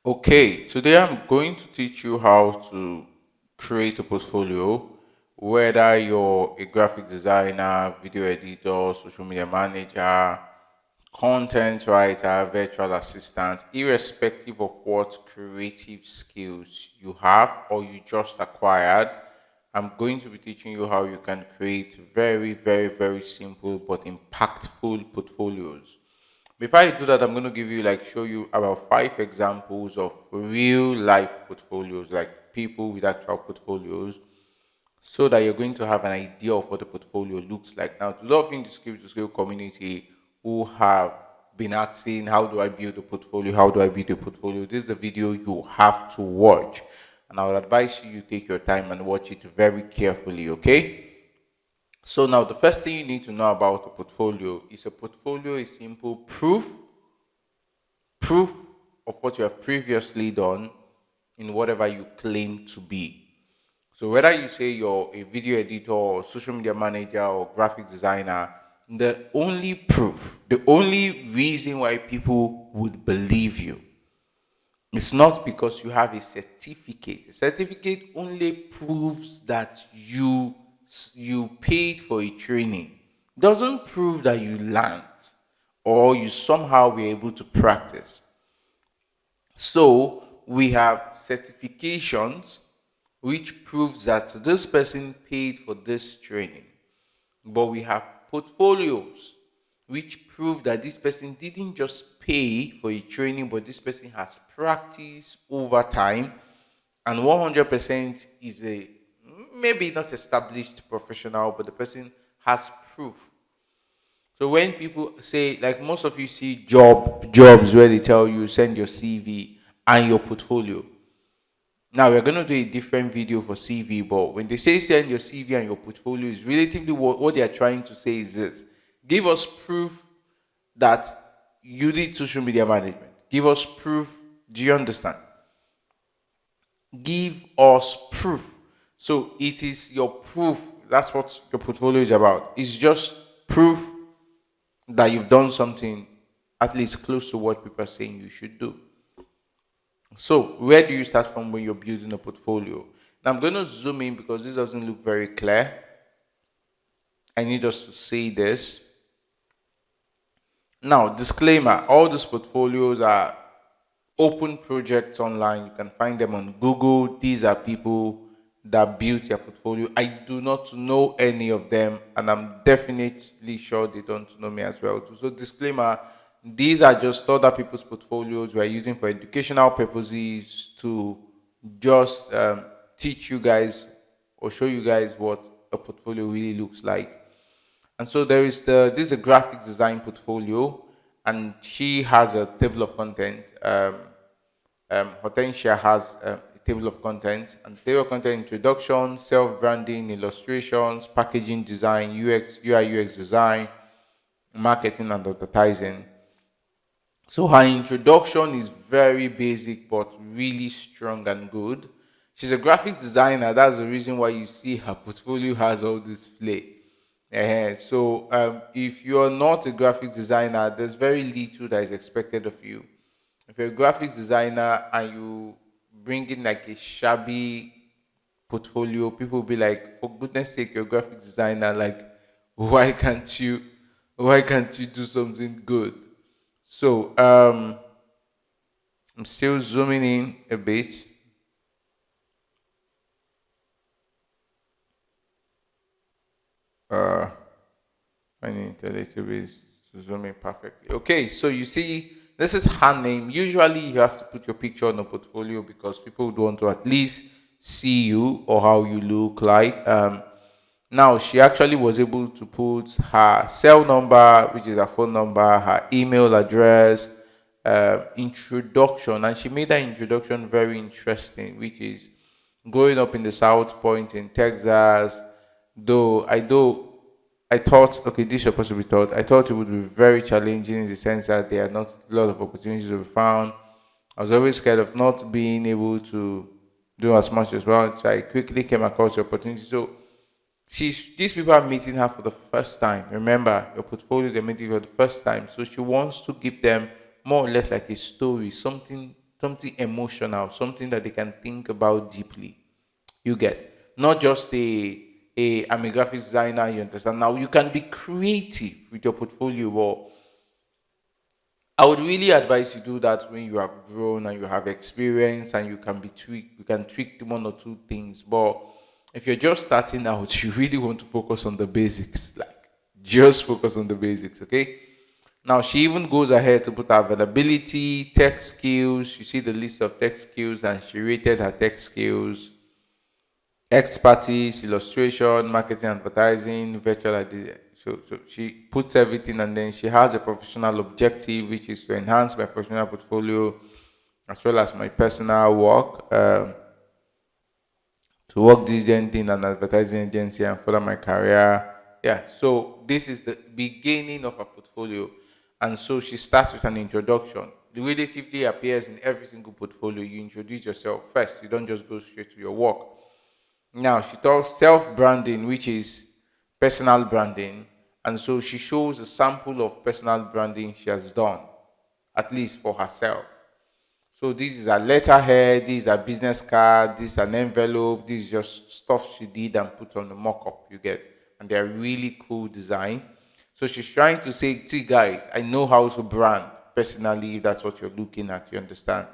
Okay, today I'm going to teach you how to create a portfolio, whether you're a graphic designer, video editor, social media manager, content writer, virtual assistant, irrespective of what creative skills you have or you just acquired. I'm going to be teaching you how you can create very, very, very simple but impactful portfolios. Before I do that, I'm going to give you show you about 5 examples of real life portfolios, like people with actual portfolios, so that you're going to have an idea of what the portfolio looks like. Now, to those of you in the skill to skill community who have been asking, how do I build a portfolio? How do I build a portfolio? This is the video you have to watch. And I would advise you take your time and watch it very carefully, okay? So now the first thing you need to know about a portfolio is a portfolio is simple proof of what you have previously done in whatever you claim to be. So whether you say you're a video editor or social media manager or graphic designer, the only proof, the only reason why people would believe you, it's not because you have a certificate. A certificate only proves that you paid for a training. Doesn't prove that you learned or you somehow were able to practice. So we have certifications which proves that this person paid for this training. But we have portfolios which prove that this person didn't just pay for a training, but this person has practiced over time, and 100% is a maybe not established professional, but the person has proof. So when people say, like most of you see jobs where they tell you send your CV and your portfolio. Now we're going to do a different video for CV, but when they say send your CV and your portfolio, is relatively what they are trying to say is this: give us proof that you did social media management. Give us proof. Do you understand? Give us proof. So it is your proof. That's what your portfolio is about. It's just proof that you've done something at least close to what people are saying you should do. So, where do you start from when you're building a portfolio? Now, I'm going to zoom in because this doesn't look very clear. I need us to see this. Now, disclaimer, all these portfolios are open projects online. You can find them on Google. These are people that built their portfolio. I do not know any of them, and I'm definitely sure they don't know me as well. So, disclaimer, these are just other people's portfolios we're using for educational purposes to just teach you guys or show you guys what a portfolio really looks like. And so this is a graphic design portfolio, and she has a table of content. Hortensia has a table of content, and table of content: introduction, self-branding, illustrations, packaging design, UX, UI, UX design, marketing and advertising. So her introduction is very basic but really strong and good. She's a graphic designer. That's the reason why you see her portfolio has all this flair. So if you're not a graphic designer, there's very little that is expected of you. If you're a graphic designer and you bring in like a shabby portfolio, people will be like, for goodness sake, you're a graphic designer. Like, why can't you why can't you do something good? So I'm still zooming in a bit. Uh, I need a little bit to zoom in perfectly. Okay, so you see, this is her name. Usually, you have to put your picture on a portfolio because people would want to at least see you or how you look like. Now, she actually was able to put her cell number, which is her phone number, her email address, introduction, and she made that introduction very interesting, which is growing up in the South Point in Texas. Though I thought, okay, this is supposed to be taught. I thought it would be very challenging in the sense that there are not a lot of opportunities to be found. I was always scared of not being able to do as much as well. So I quickly came across the opportunity. So these people are meeting her for the first time. Remember, your portfolio, they're meeting you for the first time. So she wants to give them more or less like a story, something something emotional, something that they can think about deeply. You get not just a I'm a graphic designer. You understand? Now you can be creative with your portfolio, but I would really advise you do that when you have grown and you have experience and you can be tweak. You can tweak one or two things, but if you're just starting out, you really want to focus on the basics. Like just focus on the basics, okay? Now she even goes ahead to put availability, tech skills. You see the list of tech skills, and she rated her tech skills: expertise, illustration, marketing, advertising, virtual ID. So she puts everything, and then she has a professional objective, which is to enhance my professional portfolio as well as my personal work. To work diligently in an advertising agency and further my career. Yeah, so this is the beginning of a portfolio. And so she starts with an introduction. It relatively appears in every single portfolio. You introduce yourself first, you don't just go straight to your work. Now, she talks self branding, which is personal branding. And so she shows a sample of personal branding she has done, at least for herself. So this is a letterhead, this is a business card, this is an envelope, this is just stuff she did and put on the mock-up you get. And they're really cool design. So she's trying to say, see guys, I know how to brand personally, if that's what you're looking at, you understand.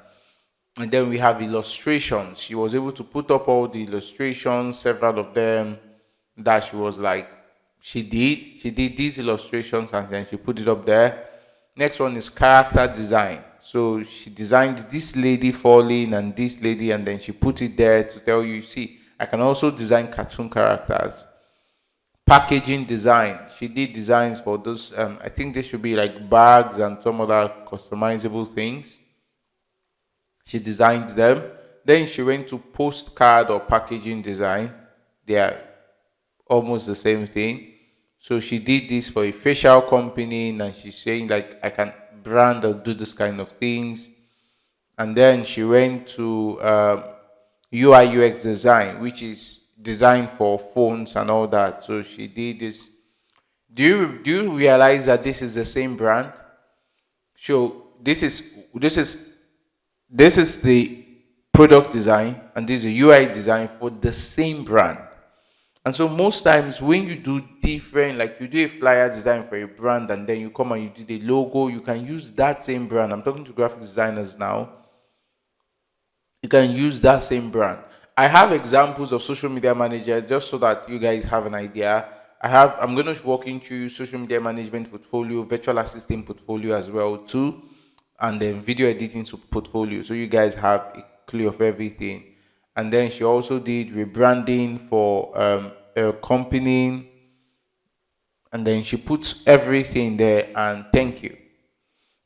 And then we have illustrations. She was able to put up all the illustrations, several of them that she was like, she did these illustrations and then she put it up there. Next one is character design. So she designed this lady falling and this lady, and then she put it there to tell you, see, I can also design cartoon characters. Packaging design. She did designs for those. I think this should be like bags and some other customizable things. She designed them. Then she went to postcard or packaging design. They are almost the same thing. So she did this for a facial company, and she's saying like I can brand or do this kind of things. And then she went to UI UX design, which is design for phones and all that. So she did this. Do you realize that this is the same brand? So this is the product design, and this is a UI design for the same brand. And so most times when you do different, like you do a flyer design for a brand and then you come and you do the logo, you can use that same brand. I'm talking to graphic designers now. You can use that same brand. I have examples of social media managers just so that you guys have an idea. I'm going to walk into social media management portfolio, virtual assistant portfolio as well too, and then video editing portfolio. So you guys have a clue of everything. And then she also did rebranding for a company, and then she puts everything there and thank you.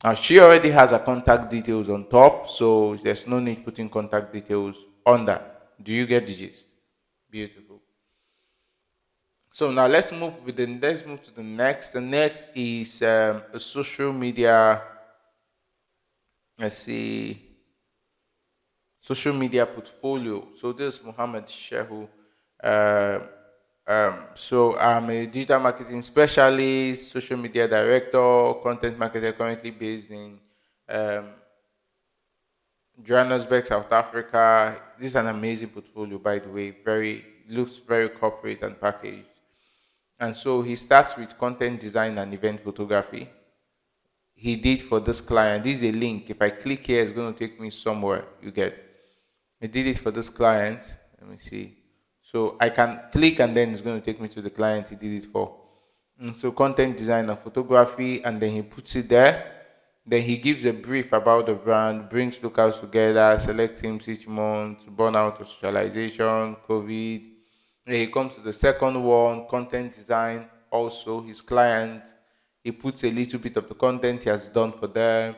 Now she already has her contact details on top, so there's no need putting contact details under. Do you get the gist? Beautiful. So now let's move to the next. The next is a social media. Let's see. Social media portfolio. So this is Muhammad Shehu. Uh, so I'm a digital marketing specialist, social media director, content marketer currently based in um, Johannesburg, South Africa. This is an amazing portfolio, by the way. Very looks very corporate and packaged. And so he starts with content design and event photography. He did for this client. This is a link. If I click here, it's going to take me somewhere. You get. He did it for this client. Let me see. So I can click and then it's going to take me to the client he did it for. So content design and photography, and then he puts it there. Then he gives a brief about the brand, brings locals together, select teams each month, burnout or socialization, COVID. Then he comes to the second one, content design, also his client. He puts a little bit of the content he has done for them.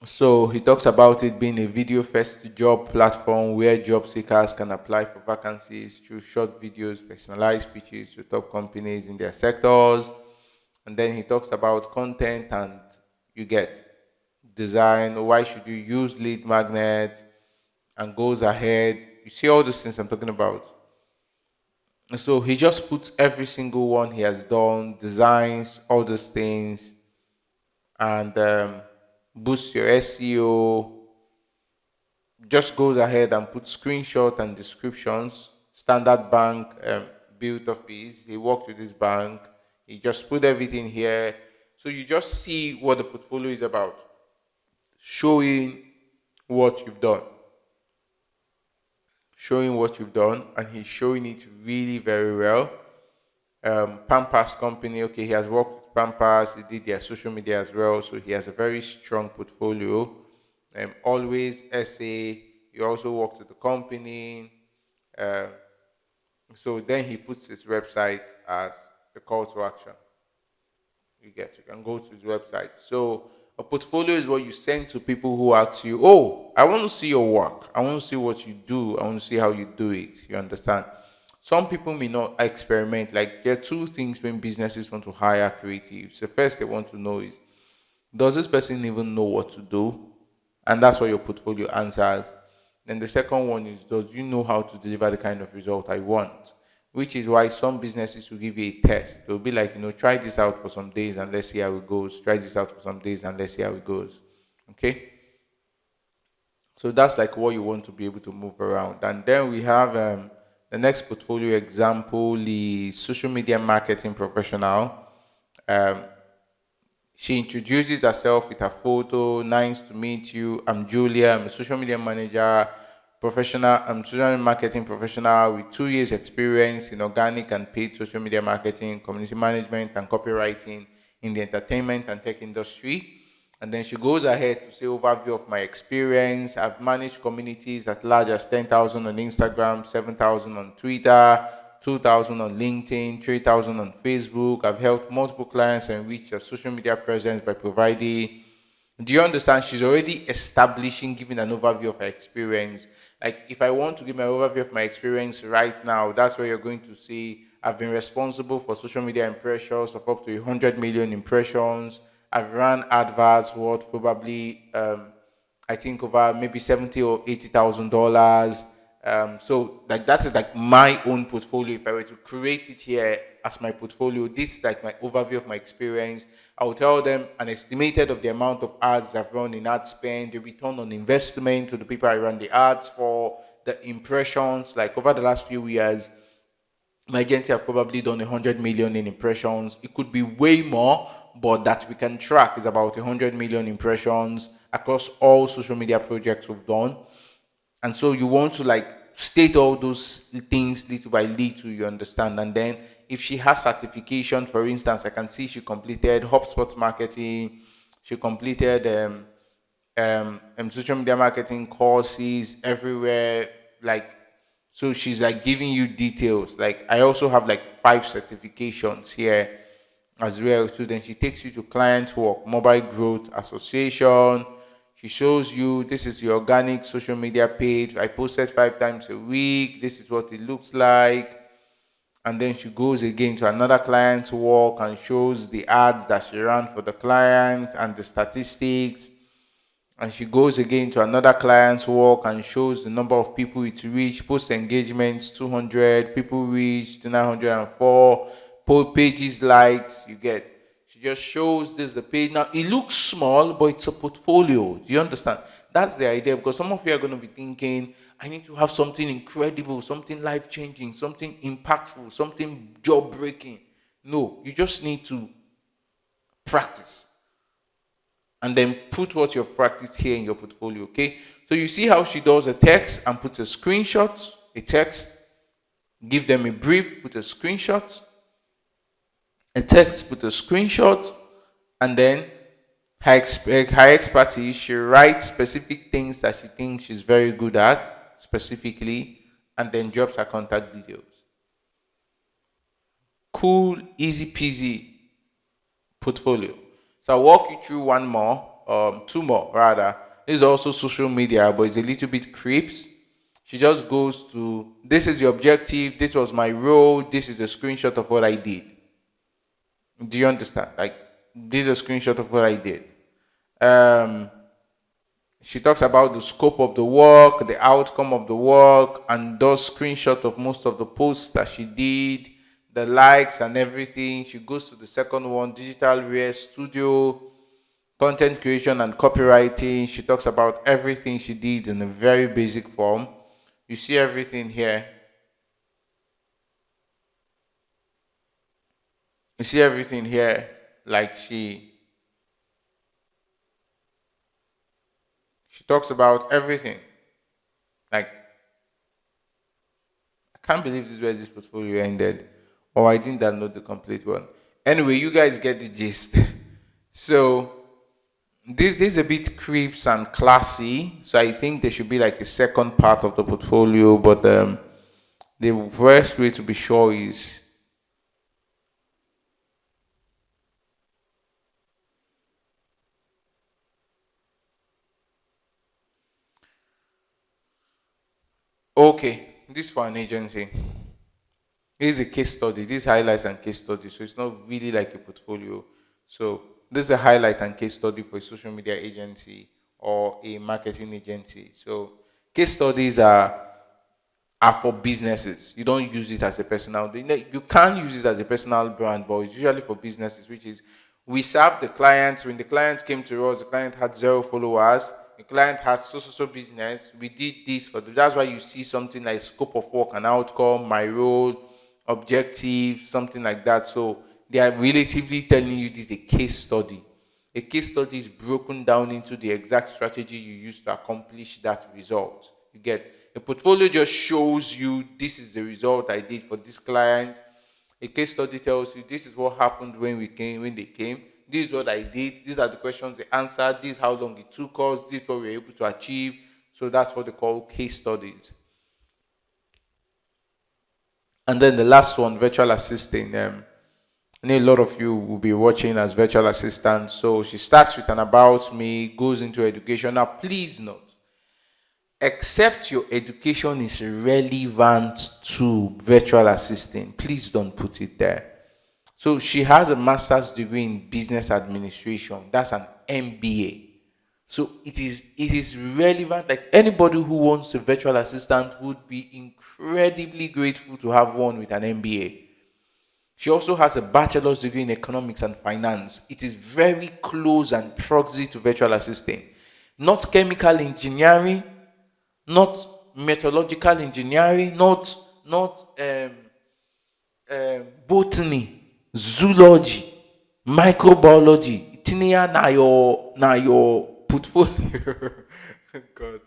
So he talks about it being a video first job platform where job seekers can apply for vacancies through short videos, personalized pitches to top companies in their sectors. And then he talks about content and you get design. Why should you use lead magnet? And goes ahead. You see all those things I'm talking about. And so he just puts every single one he has done, designs, all those things, and boost your SEO, just goes ahead and puts screenshot and descriptions. Standard Bank built office. He worked with this bank. He just put everything here. So you just see what the portfolio is about, showing what you've done, and he's showing it really very well. Pampers company, okay, he has worked with Pampers. He did their social media as well, so he has a very strong portfolio. Always SA. He also worked with the company. Um, so then he puts his website as a call to action. You can go to his website. So a portfolio is what you send to people who ask you, "Oh, I want to see your work. I want to see what you do. I want to see how you do it." You understand? Some people may not experiment. Like there are two things when businesses want to hire creatives. The first they want to know is, does this person even know what to do? And that's what your portfolio answers. Then the second one is, does you know how to deliver the kind of result I want? Which is why some businesses will give you a test. They'll be like, try this out for some days and let's see how it goes. Try this out for some days and let's see how it goes. Okay? So that's like what you want to be able to move around. And then we have the next portfolio example, the social media marketing professional. Um, she introduces herself with her photo. Nice to meet you. I'm Julia. I'm a social media manager, professional. I'm social media marketing professional with 2 years experience in organic and paid social media marketing, community management, and copywriting in the entertainment and tech industry. And then she goes ahead to say overview of my experience. I've managed communities at large as 10,000 on Instagram, 7,000 on Twitter, 2,000 on LinkedIn, 3,000 on Facebook. I've helped multiple clients enrich their social media presence by providing. Do you understand? She's already establishing, giving an overview of her experience. Like, if I want to give my overview of my experience right now, that's where you're going to see I've been responsible for social media impressions of up to 100 million impressions. I've run adverts worth probably, I think over maybe 70 or $80,000. So like that is like my own portfolio. If I were to create it here as my portfolio, this is like my overview of my experience. I will tell them an estimated of the amount of ads I've run in ad spend, the return on investment to the people I run the ads for, the impressions. Like over the last few years, my agency have probably done 100 million in impressions. It could be way more, but that we can track is about 100 million impressions across all social media projects we've done. And so you want to like state all those things little by little, you understand. And then if she has certification, for instance, I can see she completed HubSpot marketing, she completed social media marketing courses everywhere. Like, so she's like giving you details. Like, I also have like 5 certifications here as well too. Then she takes you to client work, mobile growth association. She shows you this is the organic social media page. I posted 5 times a week. This is what it looks like. And then she goes again to another client's work and shows the ads that she ran for the client and the statistics. And she goes again to another client's work and shows the number of people it reached, post engagements 200, people reached 904, pages likes, you get. She just shows this the page. Now it looks small, but it's a portfolio. Do you understand? That's the idea, because some of you are going to be thinking, I need to have something incredible, something life changing, something impactful, something job breaking. No, you just need to practice and then put what you've practiced here in your portfolio. Okay, so you see how she does a text and puts a screenshot, a text, give them a brief, put a screenshot, a text, put a screenshot, and then her expertise, she writes specific things that she thinks she's very good at specifically, and then drops her contact details. Cool, easy peasy portfolio. So I'll walk you through one more, two more rather. This is also social media, but it's a little bit creeps. She just goes to, this is the objective, this was my role, this is a screenshot of what I did. Do you understand? Like, this is a screenshot of what I did. She talks about the scope of the work, the outcome of the work, and does screenshot of most of the posts that she did, the likes and everything. She goes to the second one, Digital Rare Studio, content creation and copywriting. She talks about everything she did in a very basic form. You see everything here. You see everything here. Like she talks about everything. Like, I can't believe this is where this portfolio ended. Or I didn't download the complete one. Anyway, you guys get the gist. So this is a bit crisp and classy. So I think there should be like a second part of the portfolio. But the first way to be sure is okay. This for an agency. This is a case study. This highlights and case study. So it's not really like a portfolio. So this is a highlight and case study for a social media agency or a marketing agency. So case studies are for businesses. You don't use it as a personal. You can use it as a personal brand, but it's usually for businesses, which is we serve the clients. When the client came to us, the client had 0 followers. The client has so business. We did this for them. That's why you see something like scope of work and outcome, my role, objective, something like that. So they are relatively telling you this is a case study. A case study is broken down into the exact strategy you use to accomplish that result. You get a portfolio just shows you this is the result I did for this client. A case study tells you this is what happened when they came. This is what I did. These are the questions they answered. This is how long it took us. This is what we were able to achieve. So that's what they call case studies. And then the last one, virtual assistant. I know a lot of you will be watching as virtual assistant. So she starts with an about me, goes into education. Now, please note, except your education is relevant to virtual assistant, please don't put it there. So she has a master's degree in business administration. That's an MBA. So it is relevant. Like anybody who wants a virtual assistant would be incredibly grateful to have one with an MBA. She also has a bachelor's degree in economics and finance. It is very close and proxy to virtual assistant. Not chemical engineering, not metallurgical engineering, not botany, zoology, microbiology. Tinia na your portfolio. God,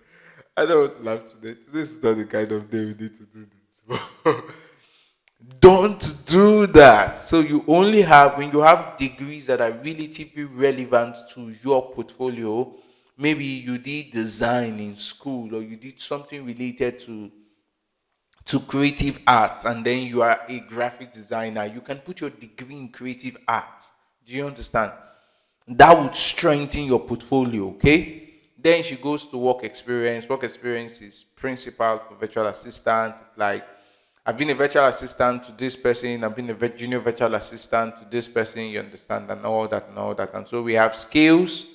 I don't want to laugh today. This is not the kind of day we need to do this. Don't do that. So you only have, when you have degrees that are relatively relevant to your portfolio, maybe you did design in school or you did something related to creative art and then you are a graphic designer, you can put your degree in creative art. Do you understand? That would strengthen your portfolio, okay? Then she goes to work experience. Work experience is principal for virtual assistant. It's like, I've been a virtual assistant to this person, I've been a junior virtual assistant to this person, you understand, and all that and all that. And so we have skills.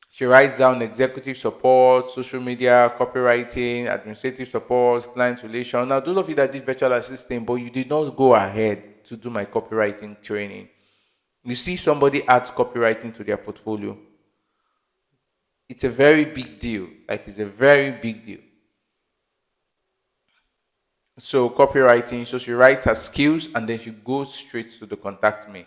She writes down executive support, social media, copywriting, administrative support, client relation. Now, those of you that did virtual assistant, but you did not go ahead to do my copywriting training, you see somebody adds copywriting to their portfolio. It's a very big deal. Like, it's a very big deal. So copywriting, so she writes her skills and then she goes straight to the contact me.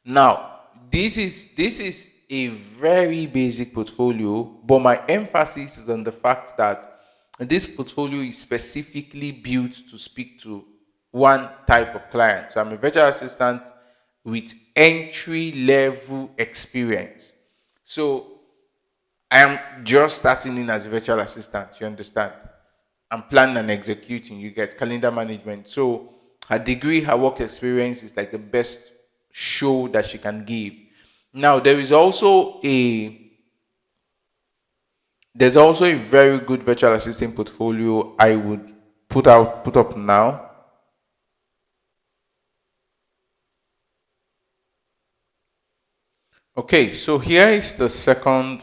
Now, this is a very basic portfolio, but my emphasis is on the fact that this portfolio is specifically built to speak to one type of client. So I'm a virtual assistant with entry level experience. So I am just starting in as a virtual assistant, you understand? I'm planning and executing, you get calendar management. So her degree, her work experience is like the best show that she can give. Now there's also a very good virtual assistant portfolio I would put up now. Okay, so here is the second.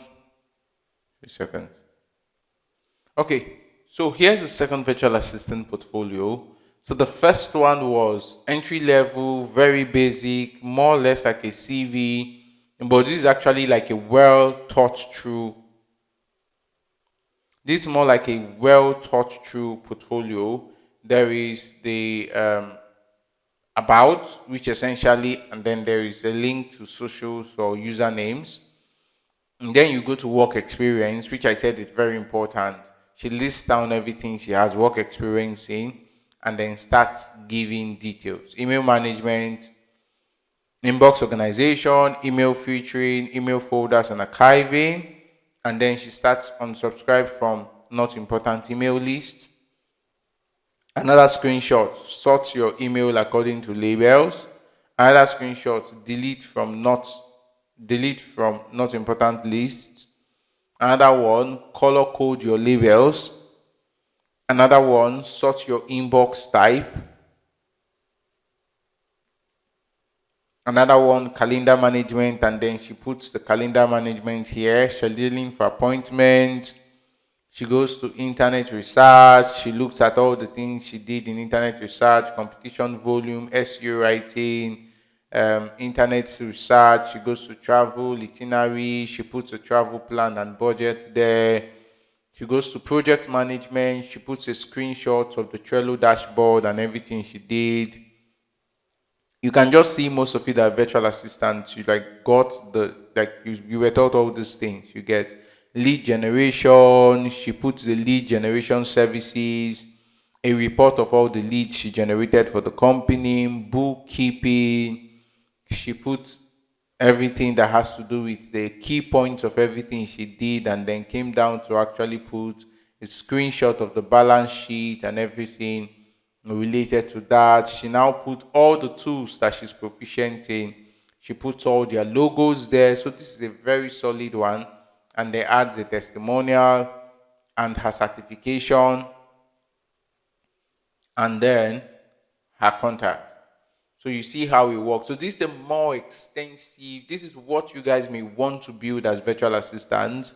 Okay, so here's the second virtual assistant portfolio. So the first one was entry level, very basic, more or less like a CV, But this is actually like a well thought through. This is more like a well thought through portfolio. There is the about, which essentially, and then there is a link to socials or usernames. And then you go to work experience, which I said is very important. She lists down everything she has work experience in, and then starts giving details. Email management, inbox organization, email filtering, email folders and archiving. And then she starts unsubscribe from not important email lists. Another screenshot, sort your email according to labels. Another screenshot, delete from not important lists. Another one, color code your labels. Another one, sort your inbox type. Another one, calendar management, and then she puts the calendar management here, scheduling for appointment. She goes to internet research. She looks at all the things she did in internet research, competition volume, SEO writing, internet research. She goes to travel, itinerary. She puts a travel plan and budget there. She goes to project management. She puts a screenshot of the Trello dashboard and everything she did. You can just see most of it are virtual assistants. You like got the like you were taught all these things. You get lead generation. She puts the lead generation services, a report of all the leads she generated for the company, bookkeeping. She puts everything that has to do with the key points of everything she did, and then came down to actually put a screenshot of the balance sheet and everything related to that. She now put all the tools that she's proficient in. She puts all their logos there. So this is a very solid one. And they add the testimonial and her certification, and then her contact. So you see how it works. So this is a more extensive. This is what you guys may want to build as virtual assistants.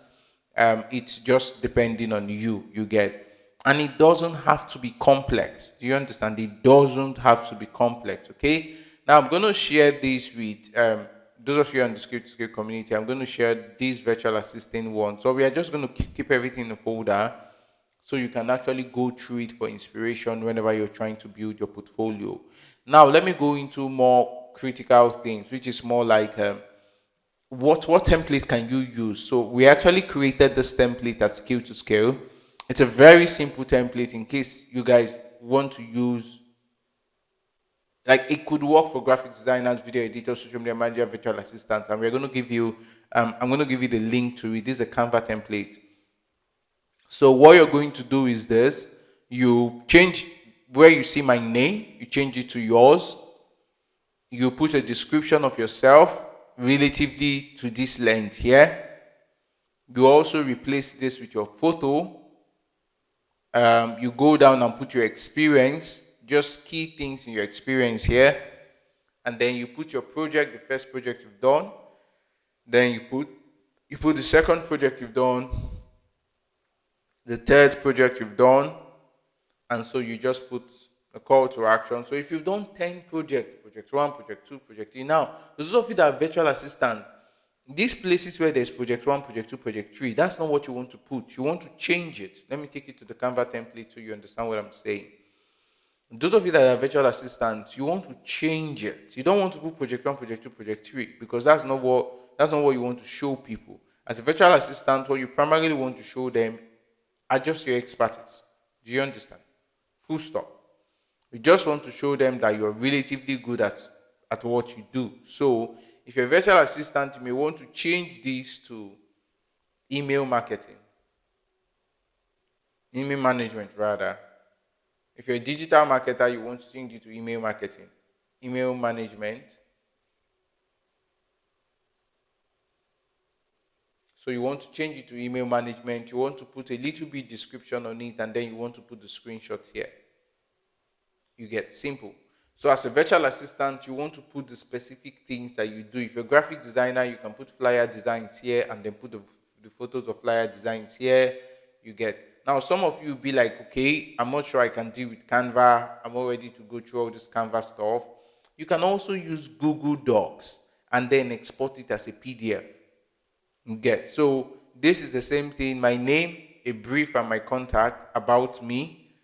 It's just depending on you. You get, and it doesn't have to be complex. Do you understand? It doesn't have to be complex. Okay. Now I'm going to share this with those of you on the Script to Scale community. I'm going to share this virtual assistant one. So we are just going to keep everything in a folder, so you can actually go through it for inspiration whenever you're trying to build your portfolio. Now, let me go into more critical things, which is more like what templates can you use? So we actually created this template at Scale to Scale. It's a very simple template in case you guys want to use. Like it could work for graphic designers, video editors, social media manager, virtual assistants, and we're going to give you. I'm going to give you the link to it. This is a Canva template. So what you're going to do is this: you change where you see my name, you change it to yours. You put a description of yourself relatively to this length here. You also replace this with your photo. You go down and put your experience, just key things in your experience here. And then you put your project, the first project you've done. Then you put the second project you've done, the third project you've done, and so you just put a call to action. So if you've done 10 projects, project 1, project 2, project 3, now those of you that are virtual assistant, these places where there's project 1, project 2, project 3, that's not what you want to put. You want to change it. Let me take you to the Canva template so you understand what I'm saying. Those of you that are virtual assistants, you want to change it. You don't want to put project 1, project 2, project 3, because that's not what you want to show people. As a virtual assistant, what you primarily want to show them are just your expertise. Do you understand? Full stop. You just want to show them that you're relatively good at what you do. So if you're a virtual assistant, you may want to change this to email marketing. Email management, rather. If you're a digital marketer, you want to change it to email marketing. Email management. So you want to change it to email management. You want to put a little bit description on it, and then you want to put the screenshot here. You get simple. So as a virtual assistant, you want to put the specific things that you do. If you're a graphic designer, you can put flyer designs here and then put the photos of flyer designs here. You get. Now, some of you will be like, okay, I'm not sure I can deal with Canva. I'm all ready to go through all this Canva stuff. You can also use Google Docs. and then export it as a PDF. You get? So this is the same thing: my name, a brief, and my contact about me,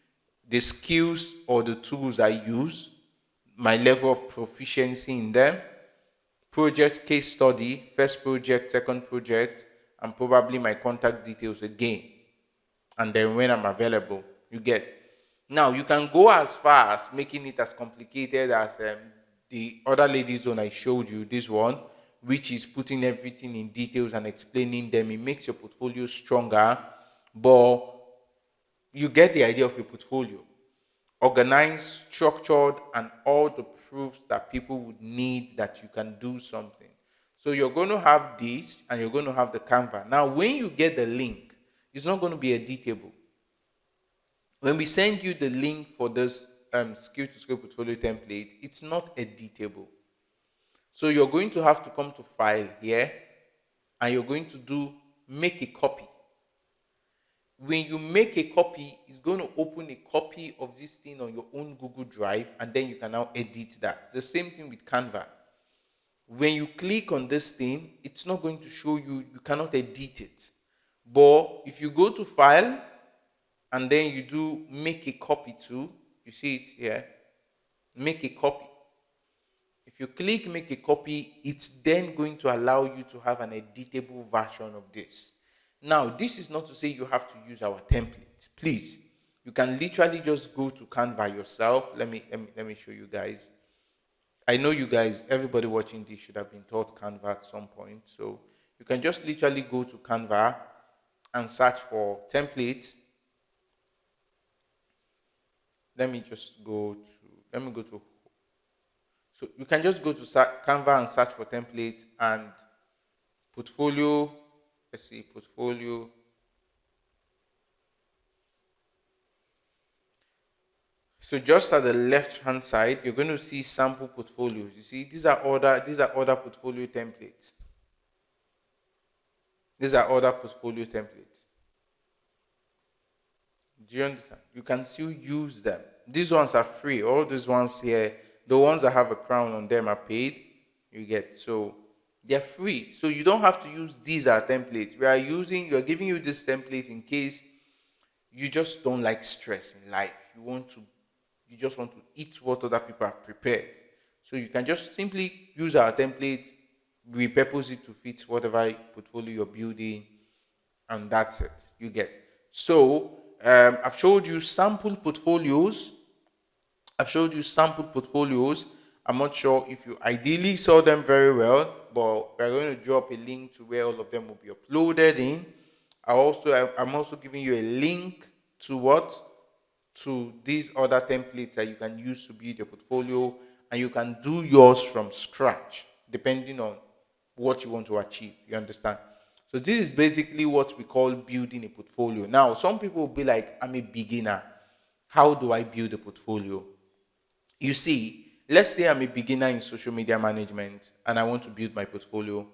the skills or the tools I use, my level of proficiency in them, project case study, first project, second project, and probably my contact details again. And then when I'm available, you get. Now you can go as far as making it as complicated as the other ladies one I showed you, this one, which is putting everything in details and explaining them. It makes your portfolio stronger, but you get the idea of a portfolio: organized, structured, and all the proofs that people would need that you can do something. So you're going to have this, and you're going to have the Canva. Now, when you get the link, it's not going to be editable. When we send you the link for this skill to scale portfolio template, it's not editable. So you're going to have to come to file here, and you're going to do make a copy. When you make a copy, it's going to open a copy of this thing on your own Google Drive, and then you can now edit that. The same thing with Canva. When you click on this thing, it's not going to show you, you cannot edit it. But if you go to file, and then you do make a copy too, you see it here, make a copy. If you click make a copy, it's then going to allow you to have an editable version of this. Now, this is not to say you have to use our template. Please, you can literally just go to Canva yourself. Let me show you guys. I know you guys, everybody watching this should have been taught Canva at some point. So you can just literally go to Canva and search for templates. Let me go to, so you can just go to Canva and search for template and portfolio. Let's see, portfolio. So just at the left-hand side, you're going to see sample portfolios. You see, these are other portfolio templates. These are other portfolio templates. Do you understand? You can still use them. These ones are free. All these ones here, the ones that have a crown on them are paid. You get, so they're free. So you don't have to use these as templates. We are giving you this template in case you just don't like stress in life. You just want to eat what other people have prepared. So you can just simply use our template, repurpose it to fit whatever portfolio you're building, and that's it. You get. So I've showed you sample portfolios. I'm not sure if you ideally saw them very well, but we're going to drop a link to where all of them will be uploaded in. I'm also giving you a link to these other templates that you can use to build your portfolio, and you can do yours from scratch depending on what you want to achieve. You understand? So this is basically what we call building a portfolio. Now, some people will be like, I'm a beginner. How do I build a portfolio? You see, let's say I'm a beginner in social media management and I want to build my portfolio.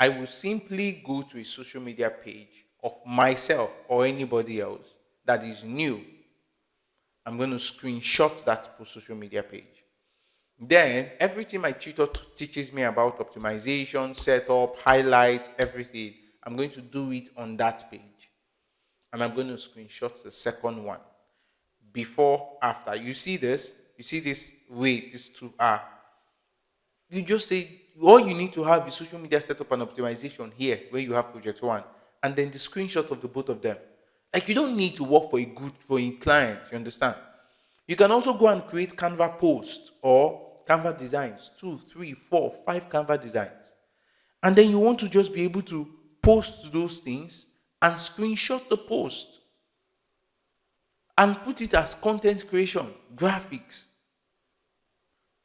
I will simply go to a social media page of myself or anybody else that is new. I'm going to screenshot that social media page. Then everything my tutor teaches me about optimization, setup, highlight, everything, I'm going to do it on that page. And I'm going to screenshot the second one. Before, after. You see this? You see this way these two are. You just say, all you need to have is social media setup and optimization here, where you have project one. And then the screenshot of the both of them. Like, you don't need to work for a client, you understand? You can also go and create Canva posts or Canva designs, 2, 3, 4, 5 Canva designs. And then you want to just be able to post those things and screenshot the post and put it as content creation, graphics.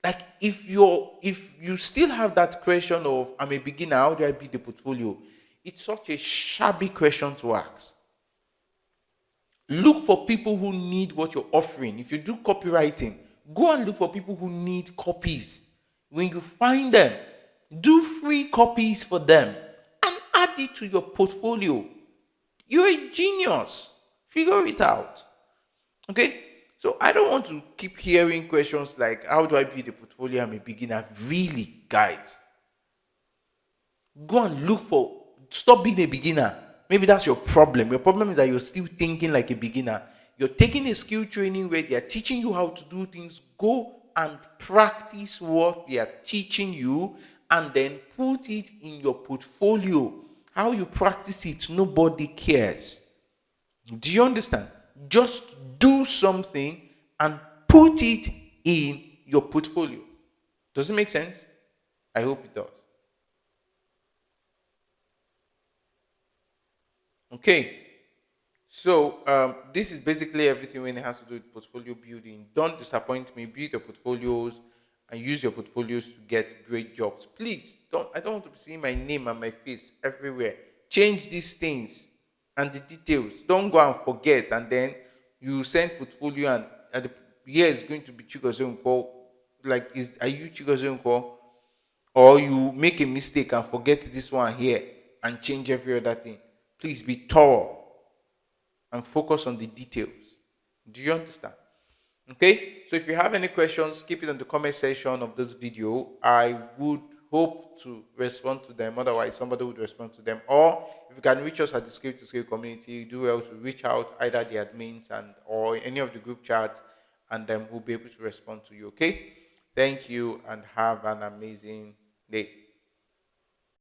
Like, if you still have that question of, I'm a beginner, how do I build a portfolio? It's such a shabby question to ask. Look for people who need what you're offering. If you do copywriting, go and look for people who need copies. When you find them, do free copies for them and add it to your portfolio. You're a genius. Figure it out. Okay? So I don't want to keep hearing questions like, how do I build a portfolio? I'm a beginner. Really, guys, Go and look for, stop being a beginner. Maybe that's your problem. Your problem is that you're still thinking like a beginner. You're taking a skill training where they are teaching you how to do things. Go and practice what they are teaching you and then put it in your portfolio. How you practice it, nobody cares. Do you understand? Just do something and put it in your portfolio. Does it make sense? I hope it does. Okay. So this is basically everything when it has to do with portfolio building. Don't disappoint me. Build your portfolios and use your portfolios to get great jobs. Please don't. I don't want to be seeing my name and my face everywhere. Change these things and the details. Don't go and forget, and then you send portfolio and the year is going to be Chigozenko. Like, is are you Chigozenko? Or you make a mistake and forget this one here and change every other thing. Please be thorough and focus on the details. Do you understand? Okay, so if you have any questions, keep it in the comment section of this video. I would hope to respond to them. Otherwise, somebody would respond to them. Or if you can reach us at the Scale to Scale community, do well to reach out either the admins and or any of the group chats, and then we'll be able to respond to you. Okay, thank you and have an amazing day.